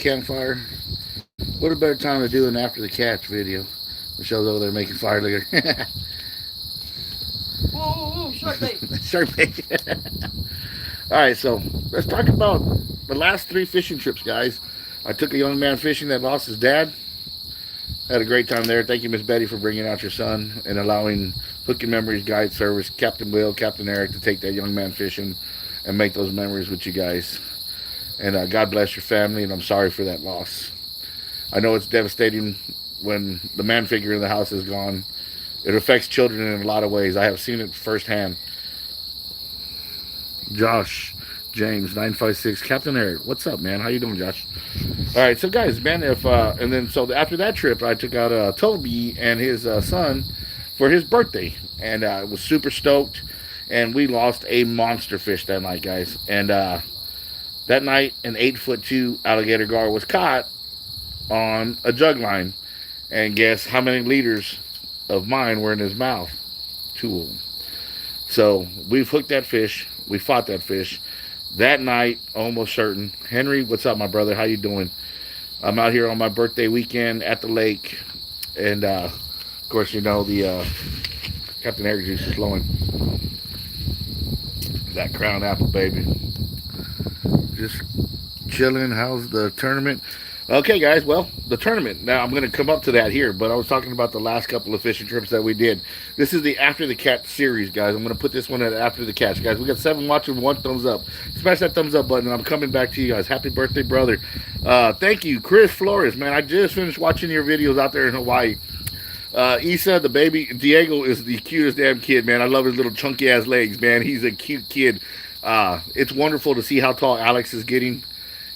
campfire. What a better time to do an after the catch video. Michelle's over there making fire. Look at her. Whoa, shark bait. Shark bait. All right, so let's talk about the last 3 fishing trips, guys. I took a young man fishing that lost his dad. Had a great time there. Thank you, Miss Betty, for bringing out your son and allowing Hookin' Memories Guide Service, Captain Will, Capt.Eric, to take that young man fishing and make those memories with you guys. And God bless your family, and I'm sorry for that loss. I know it's devastating when the man figure in the house is gone. It affects children in a lot of ways. I have seen it firsthand. Josh James 956, Capt.Eric, what's up, man? How you doing, Josh? All right, so guys, man, and then so after that trip, I took out Toby and his son for his birthday, and I was super stoked. And we lost a monster fish that night, guys. And that night, an 8'2" alligator gar was caught on a jug line. And guess how many liters of mine were in his mouth? 2 of them. So we've hooked that fish. We fought that fish. That night, almost certain. Henry, what's up, my brother? How you doing? I'm out here on my birthday weekend at the lake. And, of course, you know, the Capt.Eric juice is flowing. That crown apple, baby. Just chilling. How's the tournament? Okay, guys, well, the tournament. Now, I'm going to come up to that here, but I was talking about the last couple of fishing trips that we did. This is the After the Catch series, guys. I'm going to put this one at After the Catch, guys. We got 7 watching, 1 thumbs up. Smash that thumbs up button, and I'm coming back to you guys. Happy birthday, brother. Thank you, Kris Flores, man. I just finished watching your videos out there in Hawaii. Issa, the baby, Diego is the cutest damn kid, man. I love his little chunky-ass legs, man. He's a cute kid. It's wonderful to see how tall Alex is getting.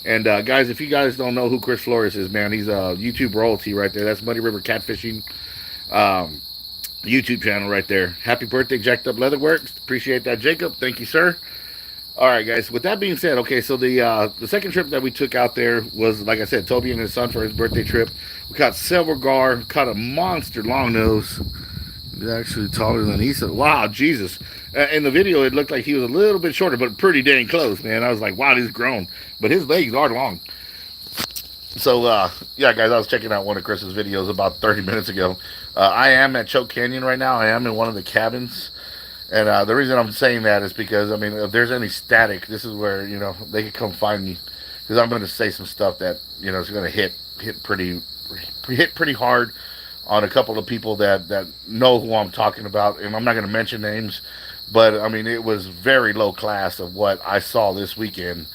And guys, if you guys don't know who Kris Flores is, man, he's a YouTube royalty right there. That's Muddy River Catfishing YouTube channel right there. Happy birthday, Jacked Up Leatherworks. Appreciate that, Jacob. Thank you, sir. All right, guys. With that being said, okay, so the second trip that we took out there was, like I said, Toby and his son for his birthday trip. We caught silver gar, caught a monster long nose. He's actually taller than Issa. Wow, Jesus. In the video, it looked like he was a little bit shorter, but pretty dang close, man. I was like, wow, he's grown. But his legs are long. So, yeah, guys, I was checking out one of Chris's videos about 30 minutes ago. I am at Choke Canyon right now. I am in one of the cabins. And the reason I'm saying that is because, I mean, if there's any static, this is where, you know, they can come find me. Because I'm going to say some stuff that, you know, is going to hit pretty hard on a couple of people that know who I'm talking about. And I'm not going to mention names. But, I mean, it was very low class of what I saw this weekend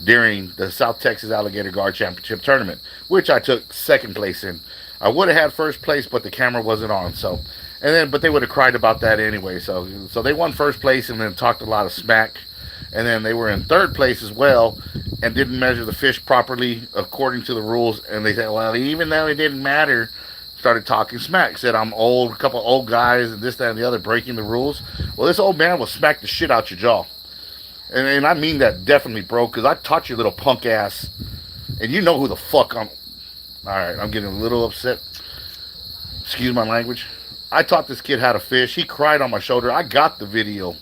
during the South Texas Alligator Guard Championship Tournament, which I took second place in. I would have had first place, but the camera wasn't on. So, but they would have cried about that anyway. So they won first place and then talked a lot of smack. And then they were in third place as well and didn't measure the fish properly according to the rules. And they said, well, even though it didn't matter, started talking smack. Said I'm old, a couple of old guys, and this, that, and the other, breaking the rules. Well, this old man will smack the shit out your jaw. And I mean that definitely, bro, because I taught you little punk ass. And you know who the fuck I'm... Alright, I'm getting a little upset. Excuse my language. I taught this kid how to fish. He cried on my shoulder. I got the video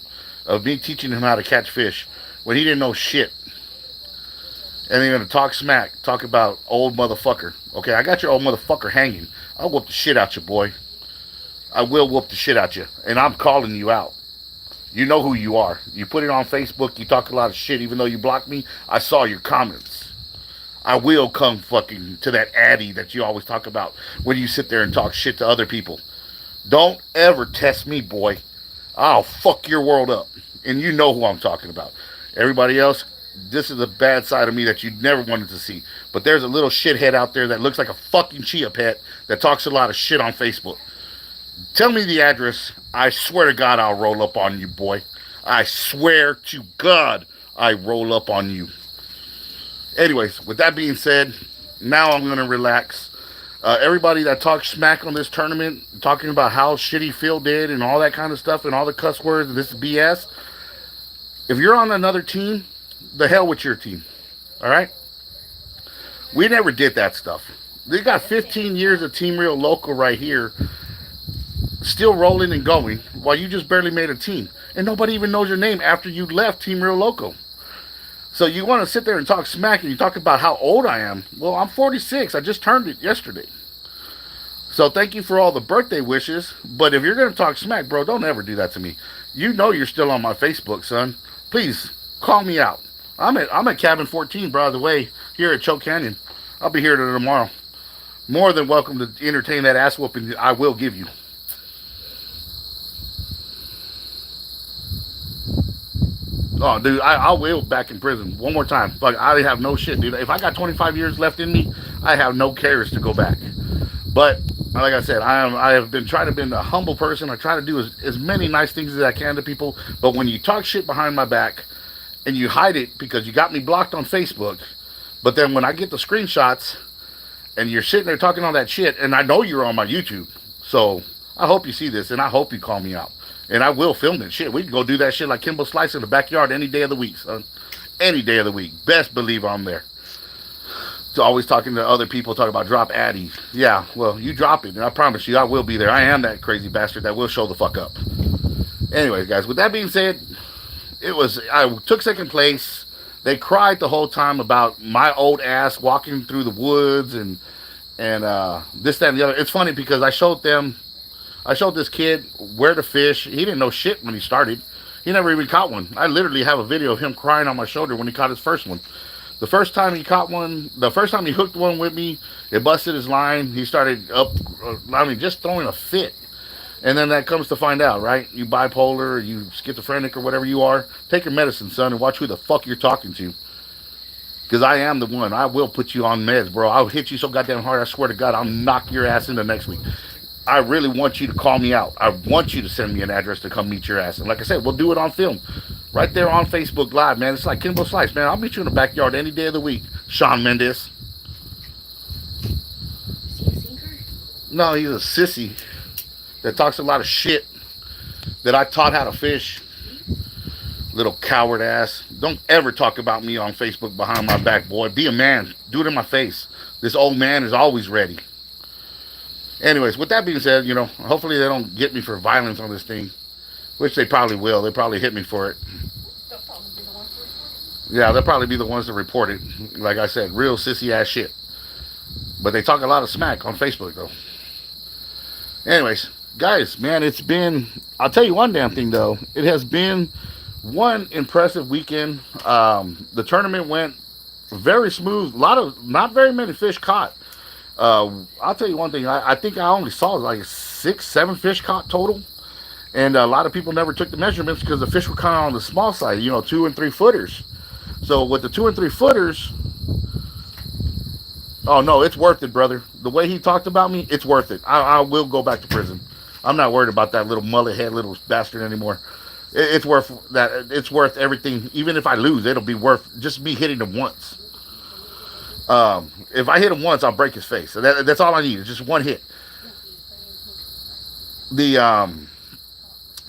of me teaching him how to catch fish when he didn't know shit. And they're going to talk smack, talk about old motherfucker. Okay, I got your old motherfucker hanging. I'll whoop the shit out you, boy. I will whoop the shit out you. And I'm calling you out. You know who you are. You put it on Facebook. You talk a lot of shit. Even though you blocked me, I saw your comments. I will come fucking to that addy that you always talk about when you sit there and talk shit to other people. Don't ever test me, boy. I'll fuck your world up. And you know who I'm talking about. Everybody else, this is a bad side of me that you never wanted to see. But there's a little shithead out there that looks like a fucking chia pet that talks a lot of shit on Facebook. Tell me the address. I swear to God I'll roll up on you, boy. I swear to God I roll up on you. Anyways, with that being said, now I'm going to relax. Everybody that talks smack on this tournament, talking about how shitty Phil did and all that kind of stuff and all the cuss words and this is BS. If you're on another team, the hell with your team. Alright? We never did that stuff. They got 15 years of Team Reel Loco right here, still rolling and going, while you just barely made a team. And nobody even knows your name after you left Team Reel Loco. So you want to sit there and talk smack and you talk about how old I am. Well, I'm 46. I just turned it yesterday. So thank you for all the birthday wishes. But if you're going to talk smack, bro, don't ever do that to me. You know you're still on my Facebook, son. Please call me out. I'm at cabin 14, by the way, here at Choke Canyon. I'll be here tomorrow. More than welcome to entertain that ass whooping I will give you. Oh, dude, I will back in prison one more time. Like, I have no shit, dude. If I got 25 years left in me, I have no cares to go back. But like I said, I have been trying to be a humble person. I try to do as many nice things as I can to people. But when you talk shit behind my back and you hide it because you got me blocked on Facebook, but then when I get the screenshots and you're sitting there talking all that shit, and I know you're on my YouTube, so I hope you see this and I hope you call me out. And I will film that shit. We can go do that shit like Kimbo Slice in the backyard any day of the week, son. Any day of the week. Best believe I'm there. So always talking to other people, talking about drop Addy. Yeah, well, you drop it, and I promise you I will be there. I am that crazy bastard that will show the fuck up. Anyways, guys, with that being said, I took second place. They cried the whole time about my old ass walking through the woods and this, that, and the other. It's funny because I showed this kid where to fish. He didn't know shit when he started. He never even caught one. I literally have a video of him crying on my shoulder when he caught his first one. The first time he hooked one with me, it busted his line. He started just throwing a fit. And then that comes to find out, right? You bipolar, or you schizophrenic, or whatever you are. Take your medicine, son, and watch who the fuck you're talking to. Because I am the one. I will put you on meds, bro. I'll hit you so goddamn hard, I swear to God, I'll knock your ass into next week. I really want you to call me out. I want you to send me an address to come meet your ass. And like I said, we'll do it on film. Right there on Facebook Live, man. It's like Kimbo Slice, man. I'll meet you in the backyard any day of the week. Sean Mendes. Is he a sinker? No, he's a sissy that talks a lot of shit that I taught how to fish. Little coward ass. Don't ever talk about me on Facebook behind my back, boy. Be a man. Do it in my face. This old man is always ready. Anyways, with that being said, hopefully they don't get me for violence on this thing. Which they probably will. They'll probably hit me for it. They'll probably be the ones to report it. Yeah, they'll probably be the ones to report it. Like I said, real sissy ass shit. But they talk a lot of smack on Facebook, though. Anyways, guys, man, I'll tell you one damn thing, though. It has been one impressive weekend. The tournament went very smooth. Not very many fish caught. I'll tell you one thing. I think I only saw like 6, 7 fish caught total. And a lot of people never took the measurements because the fish were kind of on the small side, 2 and 3 footers. So with the 2 and 3 footers, oh no, it's worth it, brother. The way he talked about me, it's worth it. I will go back to prison. I'm not worried about that little mullet head little bastard anymore. It's worth that. It's worth everything. Even if I lose, it'll be worth just me hitting him once. If I hit him once, I'll break his face. So that's all I need. It's just one hit.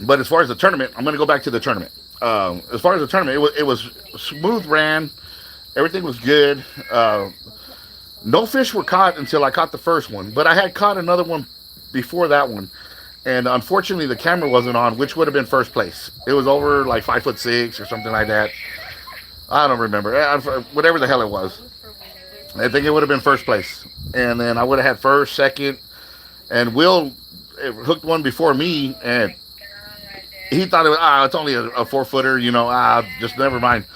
But as far as the tournament, I'm going to go back to the tournament. As far as the tournament, it was smooth ran. Everything was good. No fish were caught until I caught the first one. But I had caught another one before that one. And unfortunately, the camera wasn't on, which would have been first place. It was over like 5'6" or something like that. I don't remember. Whatever the hell it was. I think it would have been first place. And then I would have had first, second. And Will hooked one before me. And he thought it's only a 4-footer, just never mind.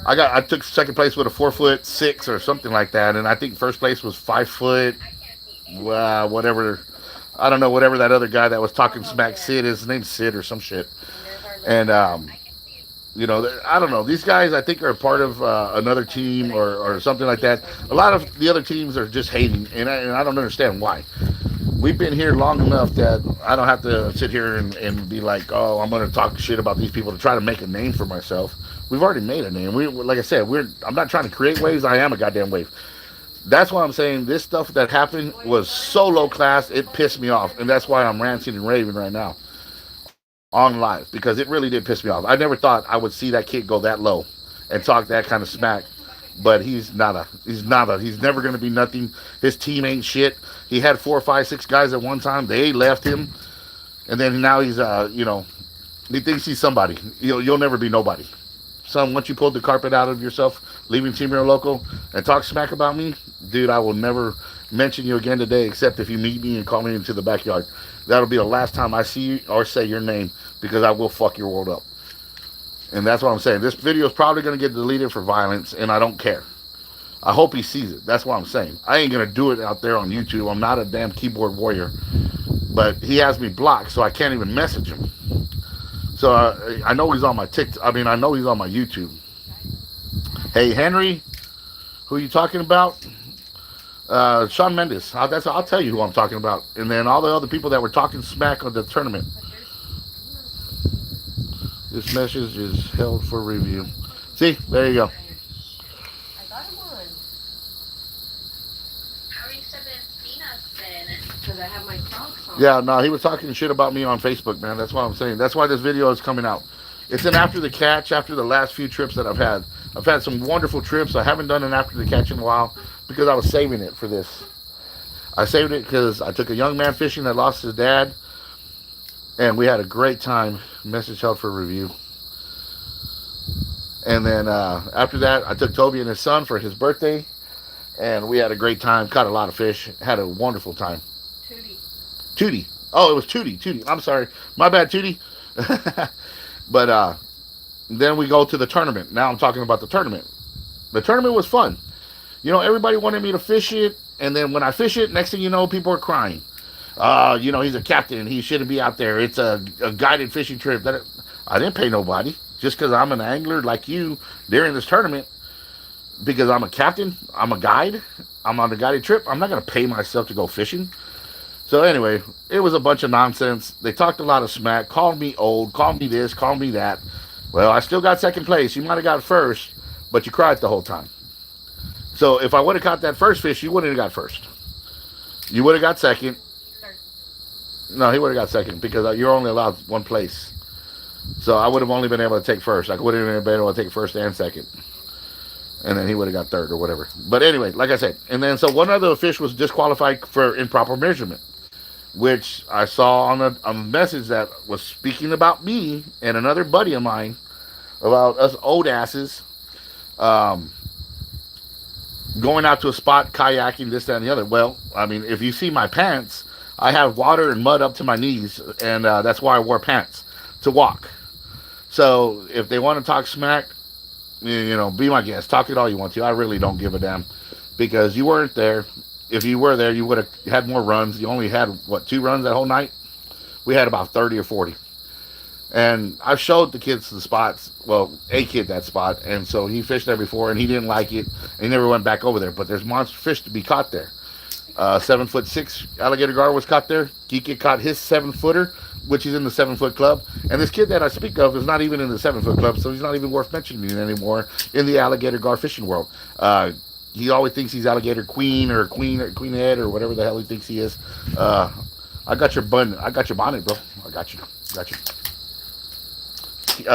I took second place with a 4'6" or something like that, and I think first place was 5 foot, whatever. I don't know, whatever that other guy that was talking smack, his name's Sid or some shit. And I don't know. These guys, I think, are a part of another team or something like that. A lot of the other teams are just hating, and I don't understand why. We've been here long enough that I don't have to sit here and be like, oh, I'm going to talk shit about these people to try to make a name for myself. We've already made a name. Like I said, I'm not trying to create waves. I am a goddamn wave. That's why I'm saying this stuff that happened was so low class, it pissed me off. And that's why I'm ranting and raving right now on live, because it really did piss me off. I never thought I would see that kid go that low and talk that kind of smack. But he's nada. He's never going to be nothing. His team ain't shit. He had 4, 5, 6 guys at one time. They left him. And then now he's, he thinks he's somebody. You'll never be nobody. son, once you pulled the carpet out of yourself, leaving Team Reel Loco, and talk smack about me, dude, I will never mention you again today, except if you meet me and call me into the backyard. That'll be the last time I see you or say your name, because I will fuck your world up. And that's what I'm saying. This video is probably going to get deleted for violence, and I don't care. I hope he sees it. That's what I'm saying. I ain't going to do it out there on YouTube. I'm not a damn keyboard warrior. But he has me blocked, so I can't even message him. So I know he's on my TikTok. I mean, I know he's on my YouTube. Hey, Henry, who are you talking about? Shawn Mendes. I'll tell you who I'm talking about. And then all the other people that were talking smack on the tournament. This message is held for review. See, there you go. I got him on. How are you sipping peanuts then? Because I have my Crocs on. Yeah, no, he was talking shit about me on Facebook, man. That's what I'm saying. That's why this video is coming out. It's an after the catch, after the last few trips that I've had. I've had some wonderful trips. I haven't done an after the catch in a while because I was saving it for this. I saved it because I took a young man fishing that lost his dad, and we had a great time. Message held for review. And then after that, I took Toby and his son for his birthday, and we had a great time. Caught a lot of fish. Had a wonderful time. Tootie. Oh, it was Tootie. I'm sorry. My bad, Tootie. But then we go to the tournament. Now I'm talking about the tournament. The tournament was fun. You know, everybody wanted me to fish it, and then when I fish it, next thing you know, people are crying. You know, he's a captain. He shouldn't be out there. It's a guided fishing trip. I didn't pay nobody. Just because I'm an angler like you during this tournament, because I'm a captain, I'm a guide, I'm on a guided trip, I'm not going to pay myself to go fishing. So anyway, it was a bunch of nonsense. They talked a lot of smack, called me old, called me this, called me that. Well, I still got second place. You might have got first, but you cried the whole time. So if I would have caught that first fish, you wouldn't have got first. You would have got second. No, he would have got second because you're only allowed one place. So I would have only been able to take first. I would have been able to take first and second. And then he would have got third or whatever. But anyway, like I said. And then so one other fish was disqualified for improper measurement, which I saw on a message that was speaking about me and another buddy of mine about us old asses going out to a spot, kayaking, this, that, and the other. Well, I mean, if you see my pants, I have water and mud up to my knees, and that's why I wore pants to walk. So if they want to talk smack, you know, be my guest. Talk it all you want to. I really don't give a damn because you weren't there. If you were there, you would have had more runs. You only had, what, 2 runs that whole night? We had about 30 or 40. And I showed the kids the spots. Well, a kid that spot. And so he fished there before, and he didn't like it. And he never went back over there. But there's monster fish to be caught there. 7'6" alligator gar was caught there. Geeky caught his 7-footer, which is in the 7-foot club. And this kid that I speak of is not even in the 7-foot club, so he's not even worth mentioning anymore in the alligator gar fishing world. He always thinks he's alligator queen or queenhead or whatever the hell he thinks he is. I got your bun. I got your bonnet, bro. I got you.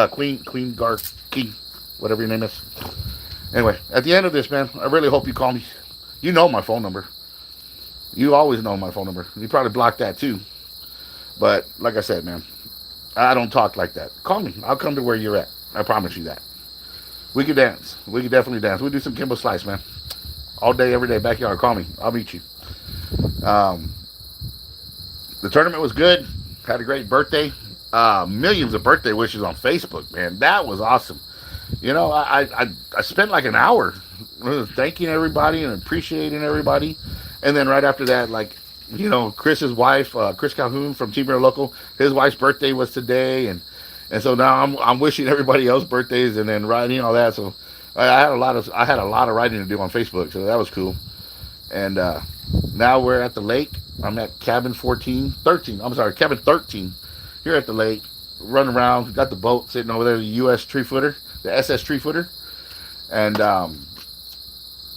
Queen gar king, whatever your name is. Anyway, at the end of this, man, I really hope you call me. You know my phone number. You always know my phone number. You probably blocked that too. But like I said, man, I don't talk like that. Call me. I'll come to where you're at. I promise you that. We could dance. We could definitely dance. We do some Kimbo Slice, man. All day, every day, backyard. Call me. I'll meet you. The tournament was good. Had a great birthday. Millions of birthday wishes on Facebook, man. That was awesome. You know, I spent like an hour thanking everybody and appreciating everybody. And then right after that, like, you know, Chris's wife, Kris Calhoun from Team Reel Loco, his wife's birthday was today, and so now I'm wishing everybody else birthdays and then writing all that. So I had a lot of writing to do on Facebook, so that was cool. And now we're at the lake. I'm at cabin 13 here at the lake, running around. Got the boat sitting over there, the US tree footer, the SS tree footer, and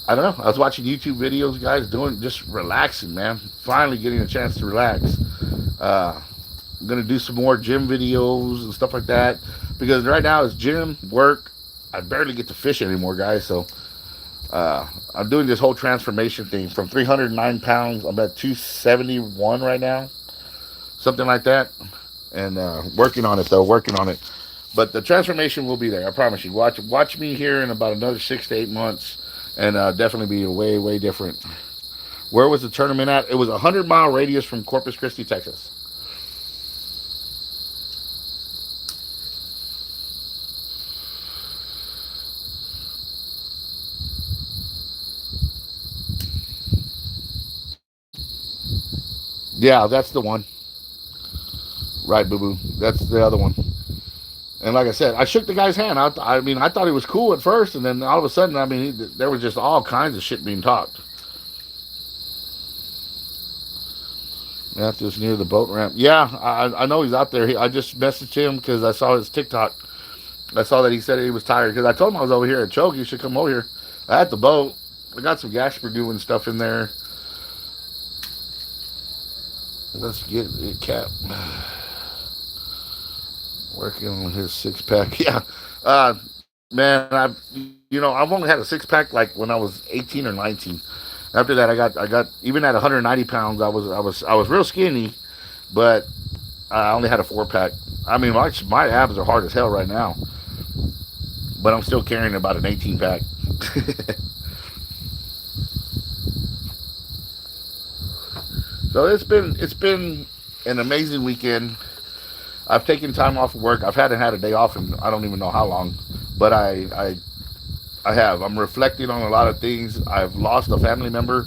I don't know. I was watching YouTube videos, guys, just relaxing, man. Finally getting a chance to relax. I'm gonna do some more gym videos and stuff like that because right now it's gym, work. I barely get to fish anymore, guys. So I'm doing this whole transformation thing from 309 pounds. I'm at 271 right now, something like that. And working on it, though. Working on it. But the transformation will be there. I promise you. Watch me here in about another 6 to 8 months, and definitely be way different. Where was the tournament at? It was a 100-mile radius from Corpus Christi, Texas. Yeah, that's the one. Right, boo boo. That's the other one. And like I said, I shook the guy's hand. I mean, I thought he was cool at first, and then all of a sudden, I mean, there was just all kinds of shit being talked. Matthew's near the boat ramp. Yeah, I know he's out there. I just messaged him because I saw his TikTok. I saw that he said he was tired because I told him I was over here at Choke. You should come over here. I at the boat. I got some Gasper doing stuff in there. Let's get it, Cap. Working on his 6-pack. Yeah, man. I've only had a 6-pack like when I was 18 or 19. After that, I got even at 190 pounds. I was real skinny, but I only had a 4-pack. I mean, my abs are hard as hell right now, but I'm still carrying about an 18-pack. So it's been an amazing weekend. I've taken time off of work. I've hadn't had a day off in I don't even know how long, but I have. I'm reflecting on a lot of things. I've lost a family member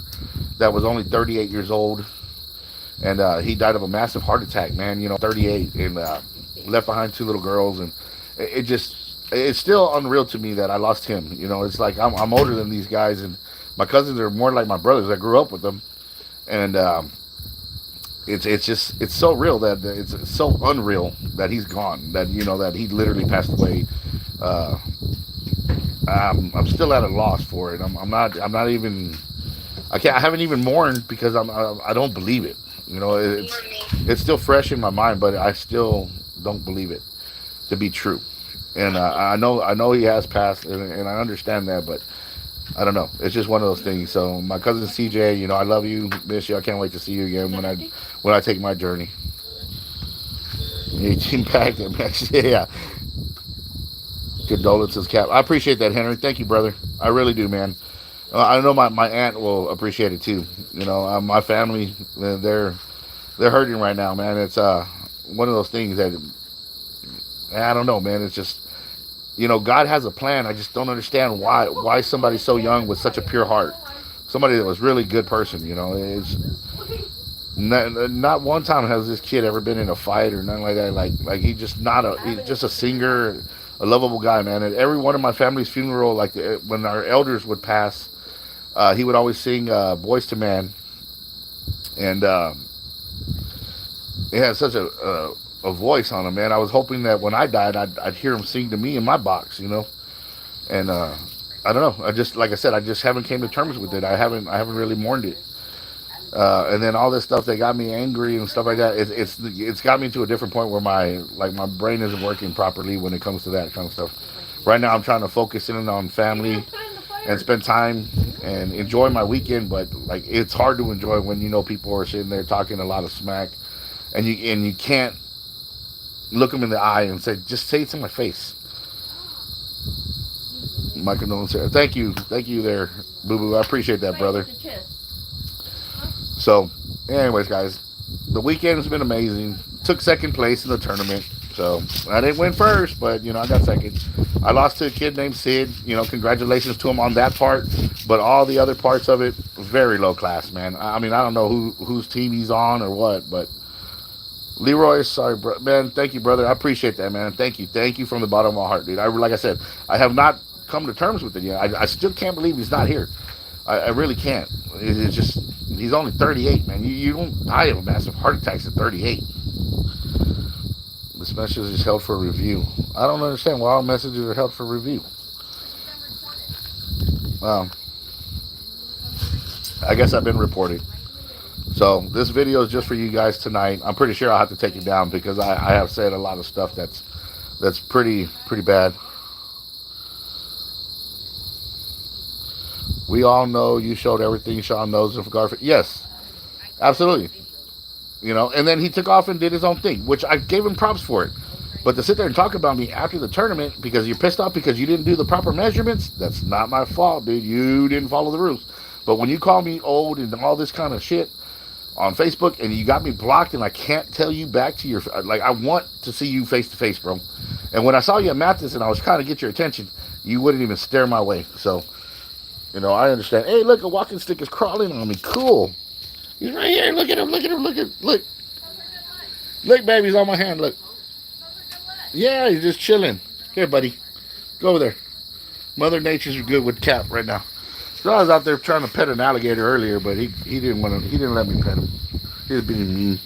that was only 38 years old, and he died of a massive heart attack. Man, 38, and left behind 2 little girls, and it's still unreal to me that I lost him. It's like I'm older than these guys, and my cousins are more like my brothers. I grew up with them, and it's so real that it's so unreal that he's gone. That he literally passed away. Uh, I'm still at a loss for it. I'm not even. I haven't even mourned because I don't believe it. It's still fresh in my mind, but I still don't believe it to be true. And I know he has passed, and I understand that, but I don't know. It's just one of those things. So my cousin CJ, I love you, miss you. I can't wait to see you again when I take my journey. 18 pack, yeah. Condolences, Cap. I appreciate that, Henry. Thank you, brother. I really do, man. I know my aunt will appreciate it too. My family, they're hurting right now, man. It's one of those things that I don't know, man. It's just God has a plan. I just don't understand why somebody so young with such a pure heart, somebody that was really good person. It's not one time has this kid ever been in a fight or nothing like that. Like he's just a singer, a lovable guy, man. At every one of my family's funeral, like when our elders would pass, he would always sing "Boys to Man," and he had such a voice on him, man. I was hoping that when I died, I'd hear him sing to me in my box, And I don't know. I just, like I said, I just haven't came to terms with it. I haven't really mourned it. And then all this stuff that got me angry and stuff like that, it's got me to a different point where my brain isn't working properly when it comes to that kind of stuff. Right now, I'm trying to focus in on family and spend time and enjoy my weekend. But like, it's hard to enjoy when people are sitting there talking a lot of smack, and you can't look them in the eye and just say it to my face. My condolences. Thank you there, Boo Boo. I appreciate that, brother. So, anyways, guys, the weekend has been amazing. Took second place in the tournament. So, I didn't win first, but, I got second. I lost to a kid named Sid. Congratulations to him on that part. But all the other parts of it, very low class, man. I mean, I don't know whose team he's on or what, but Leroy, sorry, bro. Man, thank you, brother. I appreciate that, man. Thank you from the bottom of my heart, dude. Like I said, I have not come to terms with it yet. I still can't believe he's not here. I really can't. It's just, he's only 38, man. You don't die of a massive heart attack at 38. This message is held for review. I don't understand why all messages are held for review. I guess I've been reported. So this video is just for you guys tonight. I'm pretty sure I'll have to take it down because I have said a lot of stuff that's pretty bad. We all know you showed everything Sean knows of Garfield. Yes, absolutely. And then he took off and did his own thing, which I gave him props for it. But to sit there and talk about me after the tournament because you're pissed off because you didn't do the proper measurements, that's not my fault, dude. You didn't follow the rules. But when you call me old and all this kind of shit on Facebook and you got me blocked and I can't tell you back to your, like, I want to see you face to face, bro. And when I saw you at Mathis and I was trying to get your attention, you wouldn't even stare my way. So, I understand. Hey, look, a walking stick is crawling on me. Cool. He's right here. Look at him. Look at him. Look. Look, baby, he's on my hand. Look. Yeah, he's just chilling. Here, buddy. Go over there. Mother Nature's good with Cap right now. So I was out there trying to pet an alligator earlier, but he didn't want to. He didn't let me pet him. He was being mean.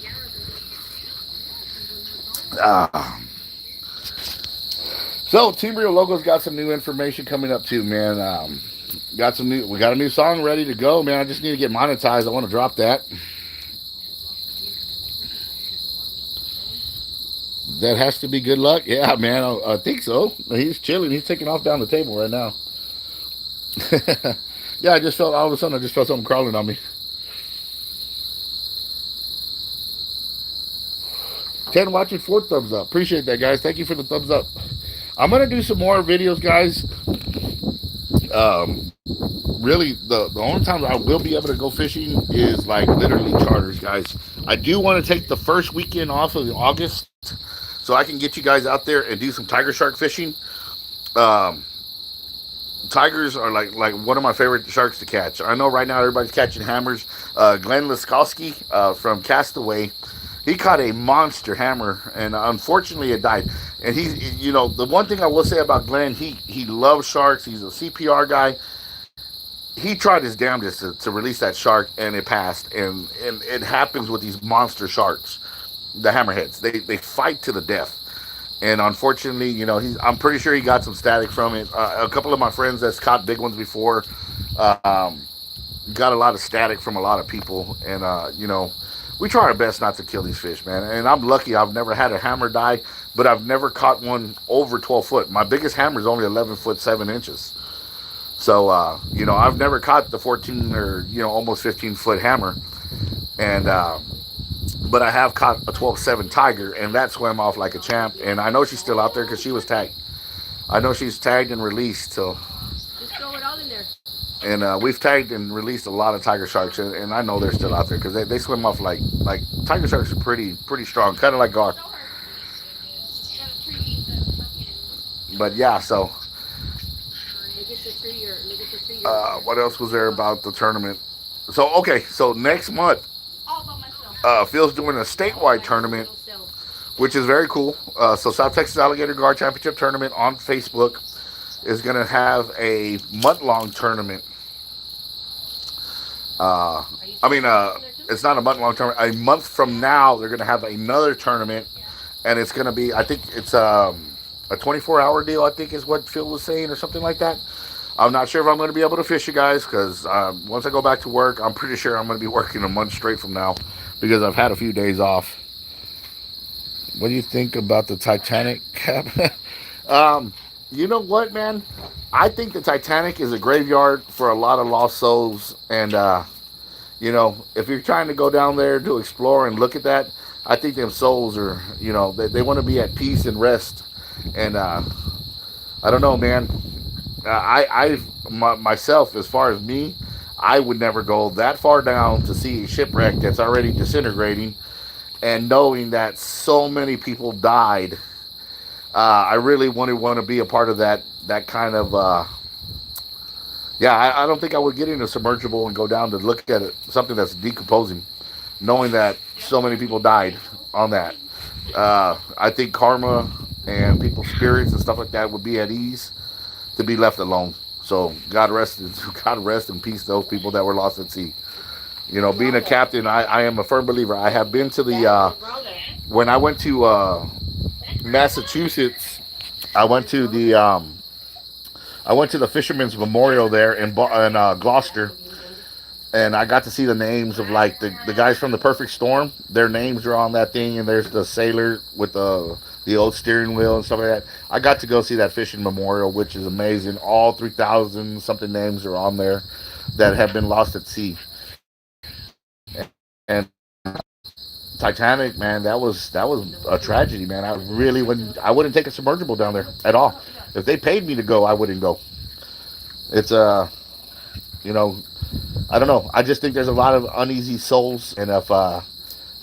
So Team Reel Loco's got some new information coming up too, man. We got a new song ready to go, man. I just need to get monetized. I want to drop that. That has to be good luck. Yeah, man, I think so. He's chilling. He's taking off down the table right now. Yeah, I just felt all of a sudden I just felt something crawling on me. 10 watching, 4 thumbs up. Appreciate that, guys. Thank you for the thumbs up. I'm gonna do some more videos, guys. Really, the only time I will be able to go fishing is like literally charters, guys. I do want to take the first weekend off of August so I can get you guys out there and do some tiger shark fishing. Tigers are like one of my favorite sharks to catch. I know right now everybody's catching hammers. Glenn Liskowski from Castaway, he caught a monster hammer, and unfortunately it died. And the one thing I will say about Glenn, he loves sharks. He's a CPR guy. He tried his damnedest to release that shark, and it passed. And it happens with these monster sharks, the hammerheads. They fight to the death. And unfortunately, I'm pretty sure he got some static from it. A couple of my friends that's caught big ones before got a lot of static from a lot of people. And, we try our best not to kill these fish, man. And I'm lucky I've never had a hammer die, but I've never caught one over 12 foot. My biggest hammer is only 11 foot 7 inches. So, I've never caught the 14 or, almost 15 foot hammer. And, but I have caught a 12-7 tiger, and that swam off like a champ. And I know she's still out there because she was tagged. I know she's tagged and released. So just throw it all in there. And we've tagged and released a lot of tiger sharks, and I know they're still out there because they swim off like tiger sharks are pretty strong, kind of like gar. But yeah, so what else was there about the tournament? So next month, Phil's doing a statewide tournament, which is very cool. So South Texas Alligator Gar Championship Tournament on Facebook is going to have a month-long tournament. It's not a month-long tournament. A month from now, they're going to have another tournament, and it's going to be, I think it's a 24-hour deal, I think is what Phil was saying, or something like that. I'm not sure if I'm going to be able to fish, you guys, because once I go back to work, I'm pretty sure I'm going to be working a month straight from now because I've had a few days off. What do you think about the Titanic, Cap? You know what, man? I think the Titanic is a graveyard for a lot of lost souls. And, if you're trying to go down there to explore and look at that, I think them souls are, they want to be at peace and rest. And I don't know, man. Myself, as far as me, I would never go that far down to see a shipwreck that's already disintegrating and knowing that so many people died. I really want to be a part of that kind of, I don't think I would get in a submergible and go down to look at it, something that's decomposing, knowing that so many people died on that. I think karma and people's spirits and stuff like that would be at ease to be left alone. So God rest in peace those people that were lost at sea. Being a captain, I am a firm believer. I have been to the, when I went to Massachusetts, I went to the Fisherman's Memorial there in Gloucester, and I got to see the names of like the guys from the Perfect Storm. Their names are on that thing, and there's the sailor with the old steering wheel and stuff like that. I got to go see that fishing memorial, which is amazing. All 3,000 something names are on there that have been lost at sea. And Titanic, man, that was a tragedy, man. I wouldn't take a submergible down there at all. If they paid me to go, I wouldn't go. It's you know, I don't know. I just think there's a lot of uneasy souls, and if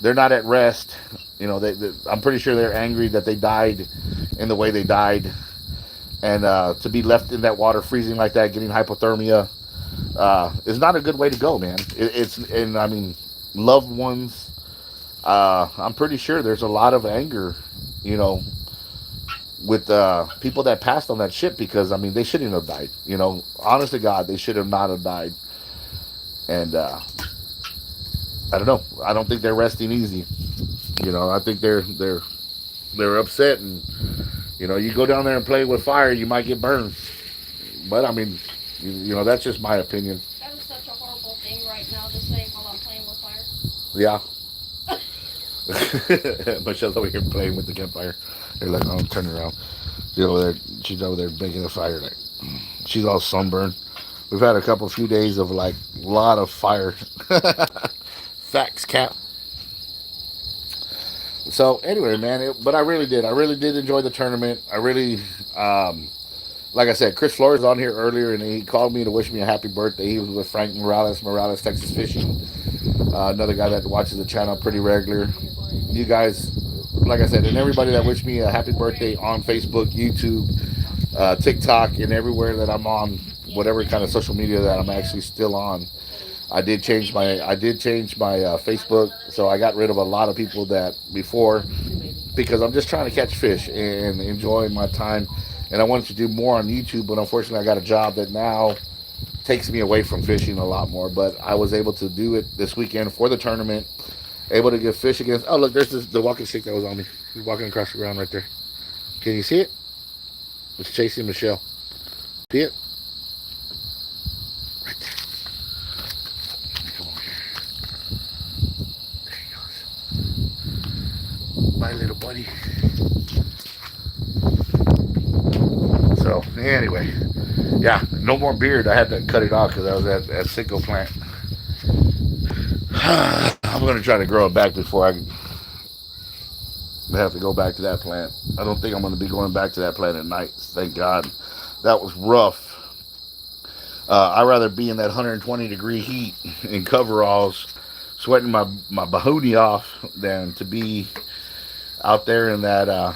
they're not at rest, you know, I'm pretty sure they're angry that they died in the way they died, and to be left in that water freezing like that, getting hypothermia, is not a good way to go, man. And I mean, loved ones. I'm pretty sure there's a lot of anger, you know, with people that passed on that ship, because I mean they shouldn't have died. You know, honest to God, they should have not have died. And I don't know. I don't think they're resting easy. You know, I think they're upset, and you know, you go down there and play with fire, you might get burned. But I mean, you know, that's just my opinion. That is such a horrible thing right now to say while I'm playing with fire. Yeah. Michelle's over here playing with the campfire. They're like, oh, turn around. She's over there making a fire. Like, she's all sunburned. We've had a few days of like a lot of fire. Facts, Cap. So anyway, man, but I really did enjoy the tournament. I really, like I said, Kris Flores was on here earlier, and he called me to wish me a happy birthday. He was with Frank Morales, Texas Fishing, another guy that watches the channel pretty regular. You guys, like I said, and everybody that wished me a happy birthday on Facebook, YouTube, TikTok, and everywhere that I'm on, whatever kind of social media that I'm actually still on. I did change my Facebook, so I got rid of a lot of people that before, because I'm just trying to catch fish and enjoy my time, and I wanted to do more on YouTube, but unfortunately I got a job that now takes me away from fishing a lot more. But I was able to do it this weekend for the tournament, able to get fish against. Oh look, there's the walking stick that was on me. He's walking across the ground right there. Can you see it? It's chasing Michelle. See it? Right there. Come over here. There he goes. My little buddy. So anyway, yeah, no more beard. I had to cut it off because I was at Cinco plant. I'm gonna try to grow it back before I have to go back to that plant. I don't think I'm gonna be going back to that plant at night. Thank God. That was rough. I'd rather be in that 120-degree heat in coveralls, sweating my bahoonie off, than to be out there in that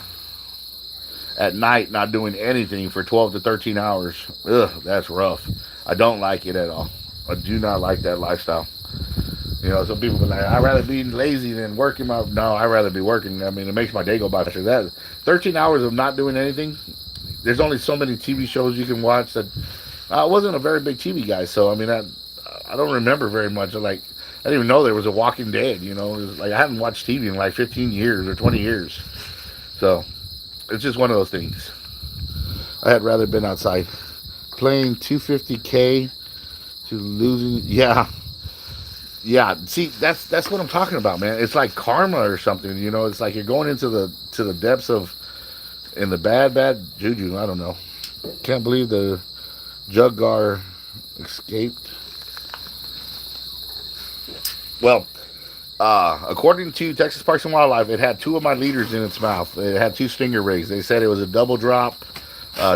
at night not doing anything for 12 to 13 hours. Ugh, that's rough. I don't like it at all. I do not like that lifestyle. You know, some people be like, I'd rather be lazy than working. No, I'd rather be working. I mean, it makes my day go by faster. That 13 hours of not doing anything, there's only so many TV shows you can watch. That I wasn't a very big TV guy, so I mean, I don't remember very much. Like, I didn't even know there was a Walking Dead. You know, it was like I haven't watched TV in like 15 years or 20 years. So it's just one of those things. I had rather been outside playing 250K to losing. Yeah, see, that's what I'm talking about, man. It's like karma or something, you know. It's like you're going into the depths of, in the bad juju. I don't know. Can't believe the juggar escaped. Well, according to Texas Parks and Wildlife, it had two of my leaders in its mouth. It had two stinger rigs. They said it was a double drop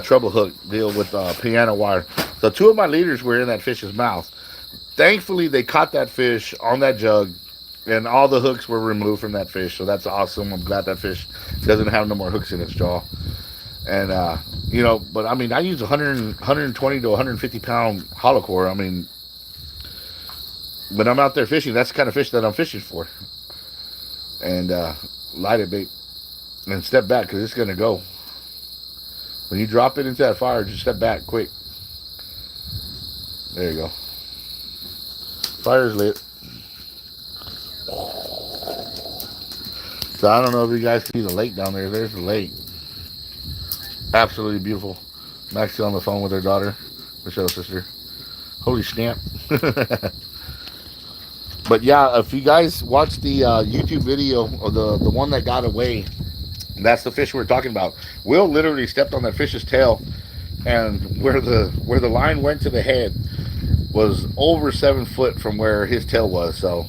treble hook deal with piano wire. So two of my leaders were in that fish's mouth. Thankfully, they caught that fish on that jug, and all the hooks were removed from that fish. So that's awesome. I'm glad that fish doesn't have no more hooks in its jaw. And, you know, but I mean, I use 120 to 150 pound hollow core. I mean, when I'm out there fishing, that's the kind of fish that I'm fishing for. And light it bait and step back, because it's going to go. When you drop it into that fire, just step back quick. There you go. Fire's lit. So I don't know if you guys see the lake down there. There's the lake. Absolutely beautiful. Maxie on the phone with her daughter, Michelle's sister. Holy snap. But yeah, if you guys watch the YouTube video of the one that got away, that's the fish we're talking about. Will literally stepped on that fish's tail, and where the line went to the head was over 7 foot from where his tail was. So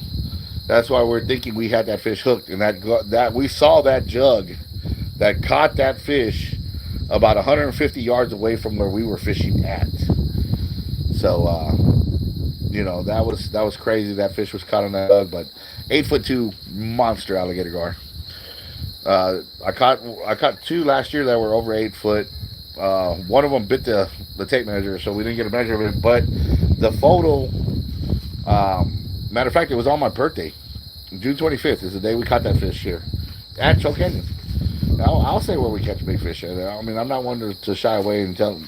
That's why we're thinking we had that fish hooked, and that we saw that jug that caught that fish about 150 yards away from where we were fishing at. So that was crazy. That fish was caught on that jug, but 8'2" monster alligator gar. I caught two last year that were over 8 foot. One of them bit the tape measure, so we didn't get a measure of it. But the photo, matter of fact, it was on my birthday. June 25th is the day we caught that fish here at Choke Canyon. I'll say where we catch big fish at. I mean, I'm not one to shy away and tell,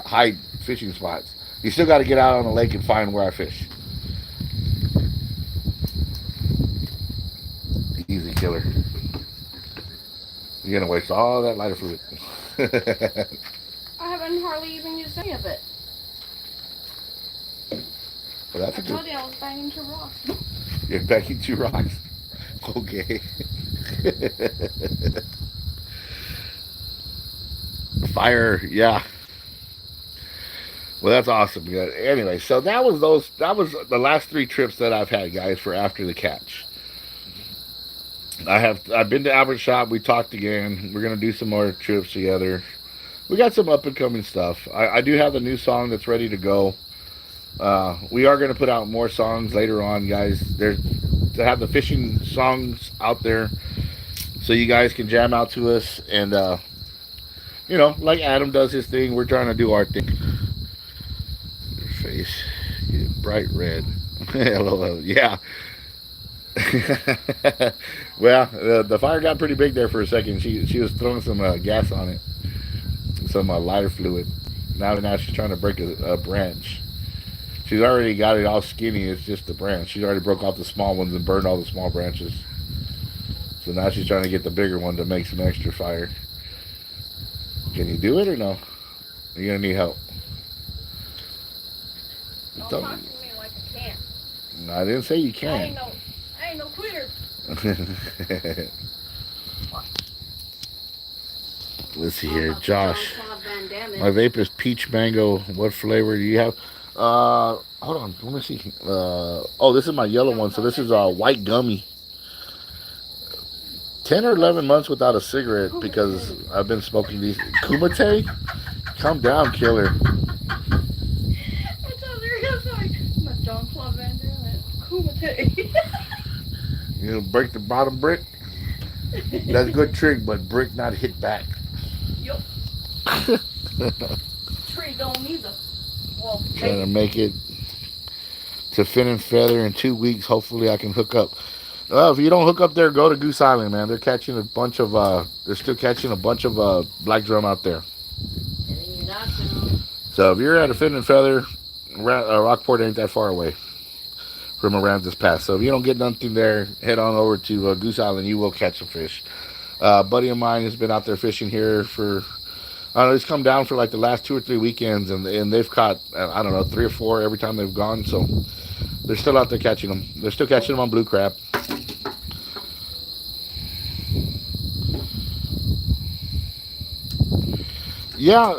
hide fishing spots. You still got to get out on the lake and find where I fish. Easy killer. You're going to waste all that lighter fluid. I haven't hardly even used any of it. Well, that's I told you I was banging 2 rocks. You're banging 2 rocks? Okay. Fire, yeah. Well, that's awesome. Yeah. Anyway, so that was the last 3 trips that I've had, guys, for after the catch. I've been to Albert's shop. We talked again. We're gonna do some more trips together. We got some up and coming stuff. I do have a new song that's ready to go. We are gonna put out more songs later on, guys. There's to have the fishing songs out there, so you guys can jam out to us. And like Adam does his thing, we're trying to do our thing. Your face, you bright red. LOL. Yeah. Well, the fire got pretty big there for a second. She was throwing some gas on it, some lighter fluid. Now she's trying to break a branch. She's already got it all skinny. It's just the branch. She's already broke off the small ones and burned all the small branches. So now she's trying to get the bigger one to make some extra fire. Can you do it or no? You're gonna need help. Don't talk to me like I can't. No, I didn't say you I can't. ain't no quitter. Let's see here, Josh. My vape is peach mango. What flavor do you have? Hold on. Let me see. This is my yellow one. So this is a white gummy. 10 or 11 months without a cigarette because I've been smoking these. Kumite? Calm down, killer. It's over here. Sorry. I'm a John Claude Van Damme. Kumite. You know, break the bottom brick. That's a good trick, but brick not hit back. Yup. Tree don't either. Well, Trying to make it to fin and feather in 2 weeks. Hopefully, I can hook up. If you don't hook up there, go to Goose Island, man. They're catching a bunch of. They're still catching a bunch of black drum out there. So if you're at a fin and feather, Rockport ain't that far away from Aransas Pass. So if you don't get nothing there, head on over to Goose Island. You will catch some fish. A buddy of mine has been out there fishing here for. I don't know. He's come down for like the last 2 or 3 weekends, and they've caught 3 or 4 every time they've gone. So they're still out there catching them. They're still catching them on blue crab. Yeah,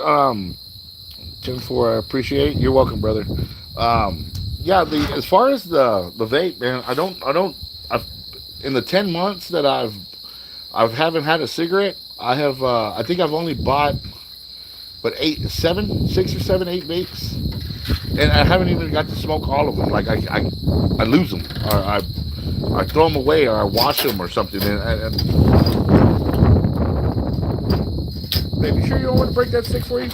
10-4, I appreciate. You're welcome, brother. Yeah, as far as the vape, man, I've in the 10 months that I haven't had a cigarette. I think I've only bought but 6 or 7, 8 vapes, and I haven't even got to smoke all of them. Like I lose them, or I throw them away, or I wash them, or something. And baby, you sure you don't want to break that stick for you?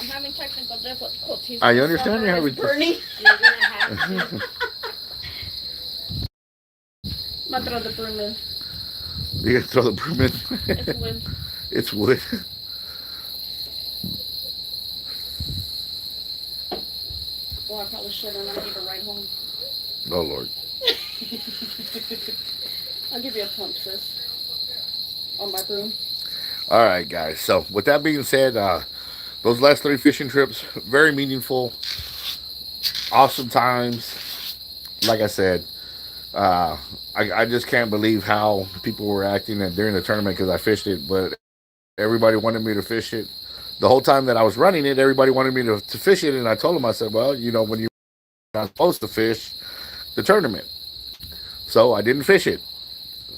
I'm having technical difficulties. I understand you're having. Bernie. You're gonna have to. I'm gonna throw the broom in. You gonna throw the broom in? It's wood. It's wood. Well, I probably shouldn't. I need to ride home. Oh Lord. I'll give you a pump, sis. On my broom. All right, guys. So with that being said, those last 3 fishing trips, very meaningful, awesome times. Like I said, I just can't believe how people were acting during the tournament because I fished it, but everybody wanted me to fish it. The whole time that I was running it, everybody wanted me to fish it, and I told them, I said, well, when you I was supposed to fish the tournament. So I didn't fish it.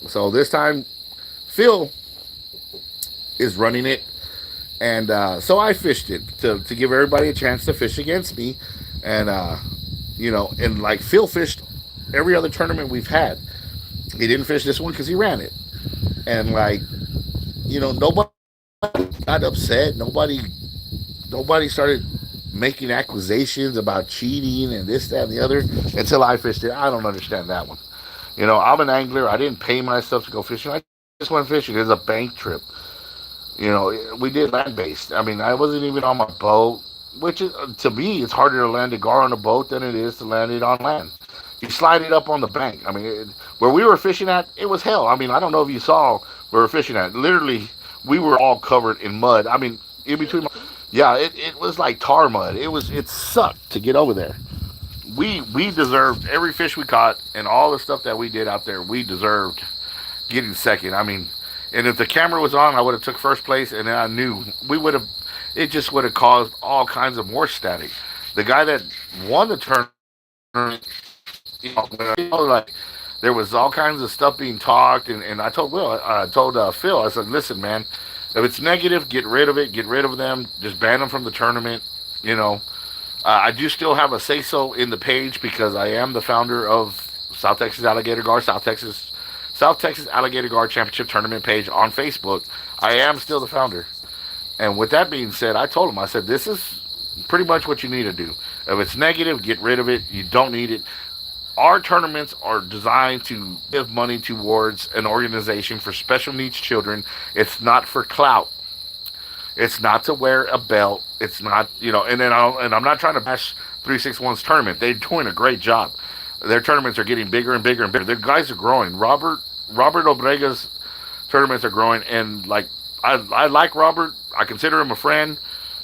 So this time, Phil is running it. And so I fished it to give everybody a chance to fish against me. And, and like Phil fished every other tournament we've had. He didn't fish this one because he ran it. And like, nobody got upset. Nobody started making accusations about cheating and this, that, and the other until I fished it. I don't understand that one. I'm an angler. I didn't pay myself to go fishing. I just went fishing. It was a bank trip. We did land based. I mean, I wasn't even on my boat, which is, to me, it's harder to land a gar on a boat than it is to land it on land. You slide it up on the bank. I mean, where we were fishing at, it was hell. I mean, I don't know if you saw where we were fishing at. Literally, we were all covered in mud. I mean, in between, yeah, it was like tar mud. It sucked to get over there. We deserved every fish we caught and all the stuff that we did out there. We deserved getting second. I mean, and if the camera was on, I would have took first place, and then I knew we would have. It just would have caused all kinds of more static. The guy that won the tournament, like there was all kinds of stuff being talked, and I told Phil, I said, listen, man, if it's negative, get rid of it, get rid of them, just ban them from the tournament. You know, I do still have a say so in the page because I am the founder of South Texas Alligator Gar, South Texas Alligator Gar Championship Tournament page on Facebook. I am still the founder. And with that being said, I told him, I said, this is pretty much what you need to do. If it's negative, get rid of it. You don't need it. Our tournaments are designed to give money towards an organization for special needs children. It's not for clout. It's not to wear a belt. It's not, and I'm not trying to bash 361's tournament. They're doing a great job. Their tournaments are getting bigger and bigger and bigger. Their guys are growing. Robert Obrega's tournaments are growing, and like I like Robert. I consider him a friend.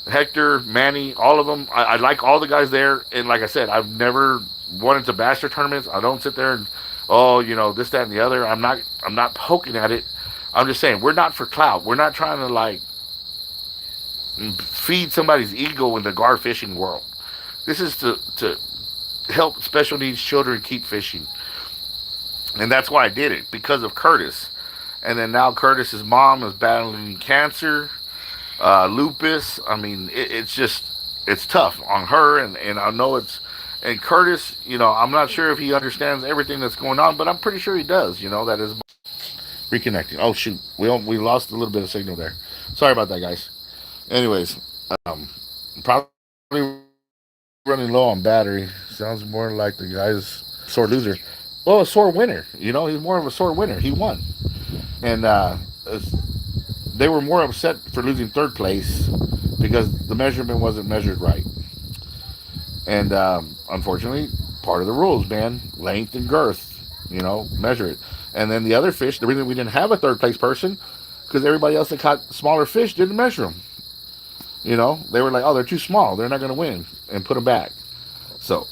Hector, Manny, all of them. I like all the guys there. And like I said, I've never wanted to bash their tournaments. I don't sit there and this, that, and the other. I'm not poking at it. I'm just saying we're not for clout. We're not trying to like feed somebody's ego in the gar fishing world. This is to help special needs children keep fishing. And that's why I did it, because of Curtis. And then now Curtis's mom is battling cancer, lupus. I mean, it's tough on her, and I know and Curtis, I'm not sure if he understands everything that's going on, but I'm pretty sure he does, that is reconnecting. Oh, shoot. We lost a little bit of signal there. Sorry about that, guys. Anyways, probably running low on battery. Sounds more like the guy's sore loser. Well, a sore winner. He's more of a sore winner. He won. And they were more upset for losing third place because the measurement wasn't measured right. And unfortunately, part of the rules, man, length and girth, measure it. And then the other fish, the reason we didn't have a third place person, because everybody else that caught smaller fish didn't measure them. They were like, oh, they're too small. They're not going to win, and put them back. So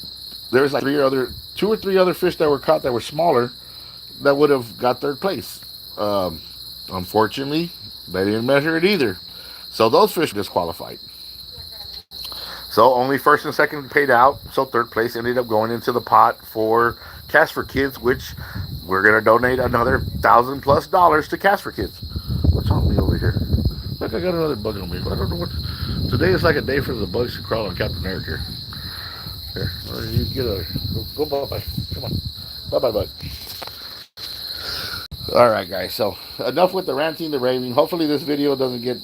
there was like two or three other fish that were caught that were smaller that would have got third place. Unfortunately, they didn't measure it either. So those fish disqualified. So only first and second paid out. So third place ended up going into the pot for Cast for Kids, which we're going to donate another $1,000+ to Cast for Kids. What's on me over here? Look, I got another bug on me. I don't know what. Today is like a day for the bugs to crawl on Capt.Eric here. Here, you get over. Go bye-bye. Come on. Bye-bye, bud. All right, guys. So enough with the ranting, the raving. Hopefully this video doesn't get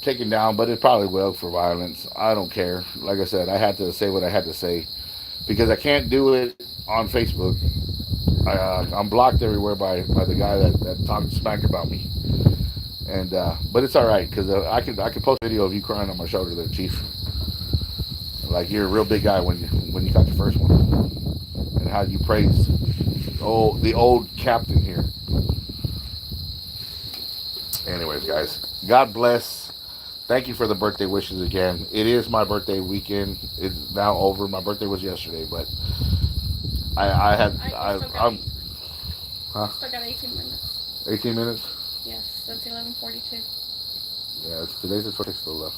taken down, but it probably will for violence. I don't care. Like I said, I had to say what I had to say because I can't do it on Facebook. I'm blocked everywhere by the guy that talked smack about me. And but it's all right because I can post a video of you crying on my shoulder there, Chief. Like you're a real big guy when you got your first one, and how you praised the old captain here. Anyways, guys, God bless. Thank you for the birthday wishes again. It is my birthday weekend. It's now over. My birthday was yesterday, but I'm Still got 18 minutes. 18 minutes. Yes, that's 11:42. Yeah, today's the 26th though.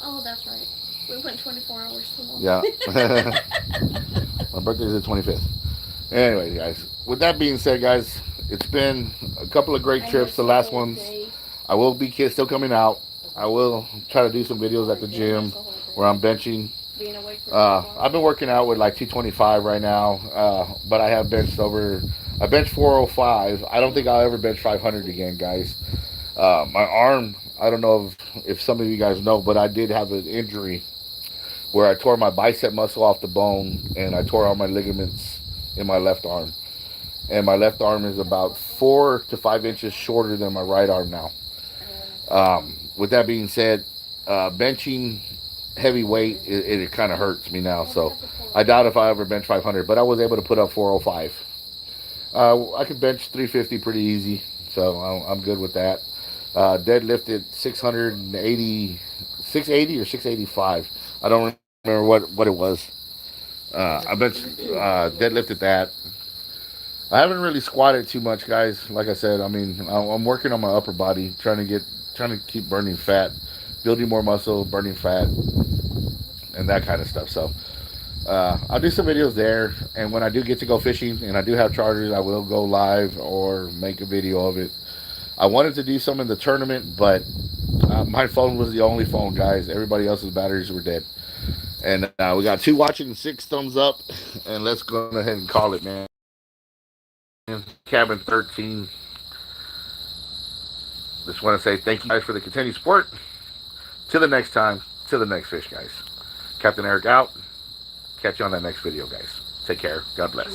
Oh, that's right. We went 24 hours too long. Yeah. My birthday's the 25th. Anyway, guys, with that being said, guys, it's been a couple of great trips. The last ones, I will be still coming out. I will try to do some videos at the gym where I'm benching. I've been working out with like 225 right now, but I have benched I benched 405. I don't think I'll ever bench 500 again, guys. My arm, I don't know if some of you guys know, but I did have an injury where I tore my bicep muscle off the bone and I tore all my ligaments in my left arm. And my left arm is about 4 to 5 inches shorter than my right arm now. With that being said, benching heavy weight, it kind of hurts me now. So I doubt if I ever bench 500, but I was able to put up 405. I could bench 350 pretty easy, so I'm good with that. Deadlifted 680 or 685. I don't remember what it was. I deadlifted that. I haven't really squatted too much, guys. Like I said, I mean, I'm working on my upper body, trying to keep burning fat, building more muscle, burning fat, and that kind of stuff. So I'll do some videos there, and when I do get to go fishing and I do have charters, I will go live or make a video of it. I wanted to do some in the tournament, but my phone was the only phone, guys. Everybody else's batteries were dead. And we got 2 watching, 6 thumbs up, and let's go ahead and call it, man. Cabin 13. Just want to say thank you guys for the continued support. Till the next time, till the next fish, guys. Capt.Eric out. Catch you on that next video, guys. Take care. God bless.